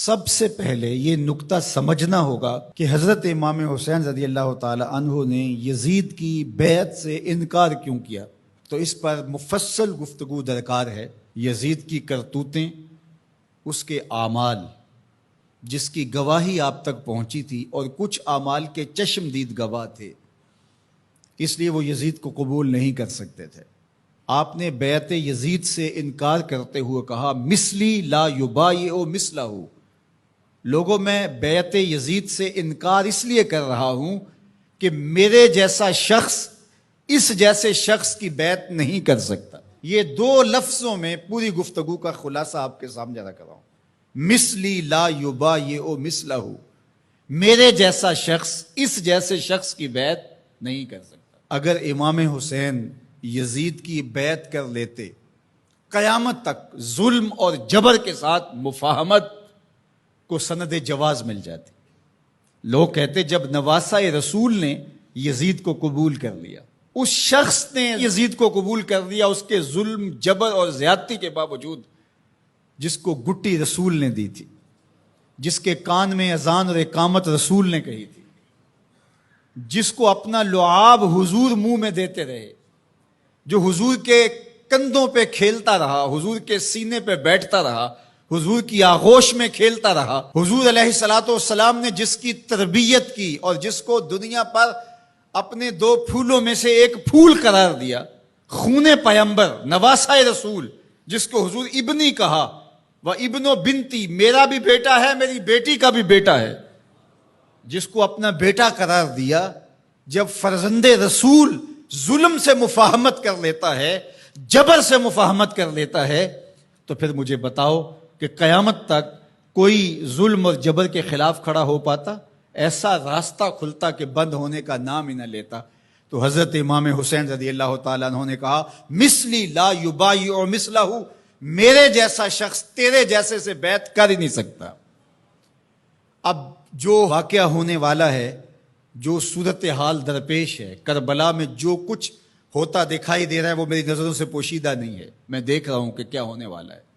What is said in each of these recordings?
سب سے پہلے یہ نکتہ سمجھنا ہوگا کہ حضرت امام حسین رضی اللہ تعالی عنہ نے یزید کی بیعت سے انکار کیوں کیا، تو اس پر مفصل گفتگو درکار ہے۔ یزید کی کرتوتیں، اس کے اعمال جس کی گواہی آپ تک پہنچی تھی، اور کچھ اعمال کے چشم دید گواہ تھے، اس لیے وہ یزید کو قبول نہیں کر سکتے تھے۔ آپ نے بیعت یزید سے انکار کرتے ہوئے کہا مثلی لا یبایع مثلہ، لوگوں میں بیعت یزید سے انکار اس لیے کر رہا ہوں کہ میرے جیسا شخص اس جیسے شخص کی بیعت نہیں کر سکتا۔ یہ دو لفظوں میں پوری گفتگو کا خلاصہ آپ کے سامنے رکھ رہا ہوں۔ مثلی لا یبایع مثلہ، میرے جیسا شخص اس جیسے شخص کی بیعت نہیں کر سکتا۔ اگر امام حسین یزید کی بیعت کر لیتے، قیامت تک ظلم اور جبر کے ساتھ مفاہمت کو سند جواز مل جاتی۔ لوگ کہتے جب نواسہ رسول نے یزید کو قبول کر لیا، اس شخص نے یزید کو قبول کر لیا، اس کے ظلم جبر اور زیادتی کے باوجود، جس کو گٹی رسول نے دی تھی، جس کے کان میں اذان اور اقامت رسول نے کہی تھی، جس کو اپنا لعاب حضور منہ میں دیتے رہے، جو حضور کے کندھوں پہ کھیلتا رہا، حضور کے سینے پہ بیٹھتا رہا، حضور کی آغوش میں کھیلتا رہا، حضور علیہ الصلوۃ والسلام نے جس کی تربیت کی اور جس کو دنیا پر اپنے دو پھولوں میں سے ایک پھول قرار دیا، خون پیمبر، نواسہ رسول، جس کو حضور ابنی کہا، وہ ابن و بنتی، میرا بھی بیٹا ہے، میری بیٹی کا بھی بیٹا ہے، جس کو اپنا بیٹا قرار دیا، جب فرزند رسول ظلم سے مفاہمت کر لیتا ہے، جبر سے مفاہمت کر لیتا ہے، تو پھر مجھے بتاؤ کہ قیامت تک کوئی ظلم اور جبر کے خلاف کھڑا ہو پاتا؟ ایسا راستہ کھلتا کہ بند ہونے کا نام ہی نہ لیتا۔ تو حضرت امام حسین رضی اللہ تعالیٰ عنہ نے کہا مثلی لا یبایع مثلہ، میرے جیسا شخص تیرے جیسے سے بیعت کر ہی نہیں سکتا۔ اب جو واقعہ ہونے والا ہے، جو صورتحال درپیش ہے، کربلا میں جو کچھ ہوتا دکھائی دے رہا ہے، وہ میری نظروں سے پوشیدہ نہیں ہے، میں دیکھ رہا ہوں کہ کیا ہونے والا ہے۔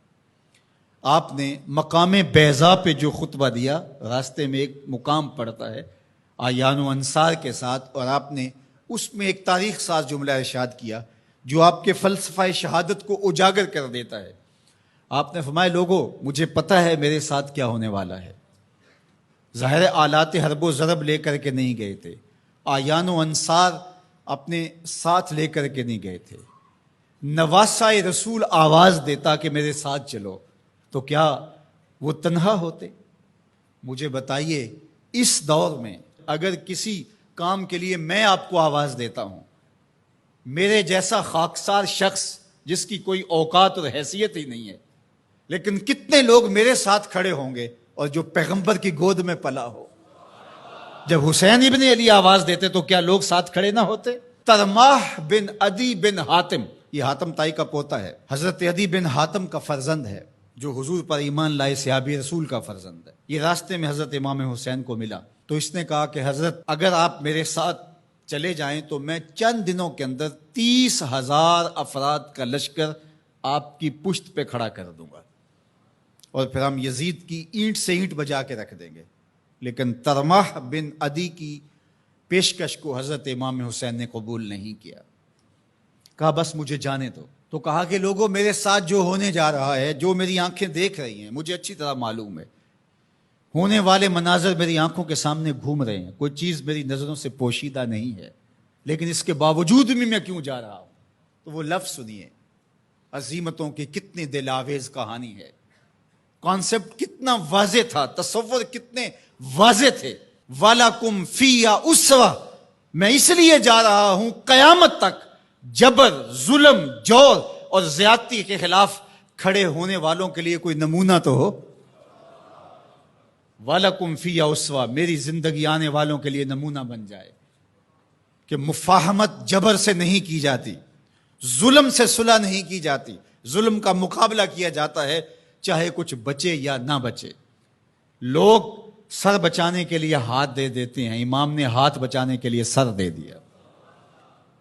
آپ نے مقام بیضا پہ جو خطبہ دیا، راستے میں ایک مقام پڑتا ہے اعیان و انصار کے ساتھ، اور آپ نے اس میں ایک تاریخ ساز جملہ ارشاد کیا جو آپ کے فلسفہ شہادت کو اجاگر کر دیتا ہے۔ آپ نے فرمایا لوگو، مجھے پتہ ہے میرے ساتھ کیا ہونے والا ہے۔ ظاہر آلات حرب و ضرب لے کر کے نہیں گئے تھے، اعیان و انصار اپنے ساتھ لے کر کے نہیں گئے تھے۔ نواسہ رسول آواز دیتا کہ میرے ساتھ چلو، تو کیا وہ تنہا ہوتے؟ مجھے بتائیے، اس دور میں اگر کسی کام کے لیے میں آپ کو آواز دیتا ہوں، میرے جیسا خاکسار شخص جس کی کوئی اوقات اور حیثیت ہی نہیں ہے، لیکن کتنے لوگ میرے ساتھ کھڑے ہوں گے، اور جو پیغمبر کی گود میں پلا ہو۔ جب حسین ابن علی آواز دیتے تو کیا لوگ ساتھ کھڑے نہ ہوتے؟ ترماح بن عدی بن حاتم، یہ حاتم تائی کا پوتا ہے، حضرت عدی بن حاتم کا فرزند ہے، جو حضور پر ایمان لائے صحابی رسول کا فرزند ہے۔ یہ راستے میں حضرت امام حسین کو ملا، تو اس نے کہا کہ حضرت اگر آپ میرے ساتھ چلے جائیں تو میں چند دنوں کے اندر 30,000 افراد کا لشکر آپ کی پشت پہ کھڑا کر دوں گا، اور پھر ہم یزید کی اینٹ سے اینٹ بجا کے رکھ دیں گے۔ لیکن ترماح بن عدی کی پیشکش کو حضرت امام حسین نے قبول نہیں کیا، کہا بس مجھے جانے دو۔ تو کہا کہ لوگوں، میرے ساتھ جو ہونے جا رہا ہے، جو میری آنکھیں دیکھ رہی ہیں، مجھے اچھی طرح معلوم ہے، ہونے والے مناظر میری آنکھوں کے سامنے گھوم رہے ہیں، کوئی چیز میری نظروں سے پوشیدہ نہیں ہے، لیکن اس کے باوجود بھی میں کیوں جا رہا ہوں؟ تو وہ لفظ سنیے، عزیمتوں کی کتنی دل آویز کہانی ہے، کانسیپٹ کتنا واضح تھا، تصور کتنے واضح تھے۔ وَلَكُمْ فِيهَا أُسْوَةٌ، میں اس لیے جا رہا ہوں قیامت تک جبر، ظلم، جور اور زیادتی کے خلاف کھڑے ہونے والوں کے لیے کوئی نمونہ تو ہو۔ وَلَكُمْ فِيهَا أُسْوَةٌ، میری زندگی آنے والوں کے لیے نمونہ بن جائے کہ مفاہمت جبر سے نہیں کی جاتی، ظلم سے صلح نہیں کی جاتی، ظلم کا مقابلہ کیا جاتا ہے، چاہے کچھ بچے یا نہ بچے۔ لوگ سر بچانے کے لیے ہاتھ دے دیتے ہیں، امام نے ہاتھ بچانے کے لیے سر دے دیا،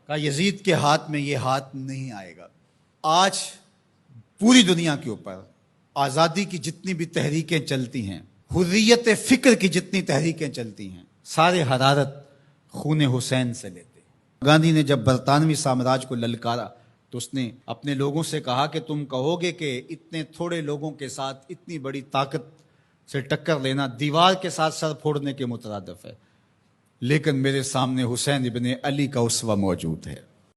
کہا یزید کے ہاتھ میں یہ ہاتھ نہیں آئے گا۔ آج پوری دنیا کے اوپر آزادی کی جتنی بھی تحریکیں چلتی ہیں، حریت فکر کی جتنی تحریکیں چلتی ہیں سارے حرارت خون حسین سے لیتے ہیں۔ گاندھی نے جب برطانوی سامراج کو للکارا تو اس نے اپنے لوگوں سے کہا کہ تم کہو گے کہ اتنے تھوڑے لوگوں کے ساتھ اتنی بڑی طاقت سے ٹکر لینا دیوار کے ساتھ سر پھوڑنے کے مترادف ہے، لیکن میرے سامنے حسین ابن علی کا اسوہ موجود ہے۔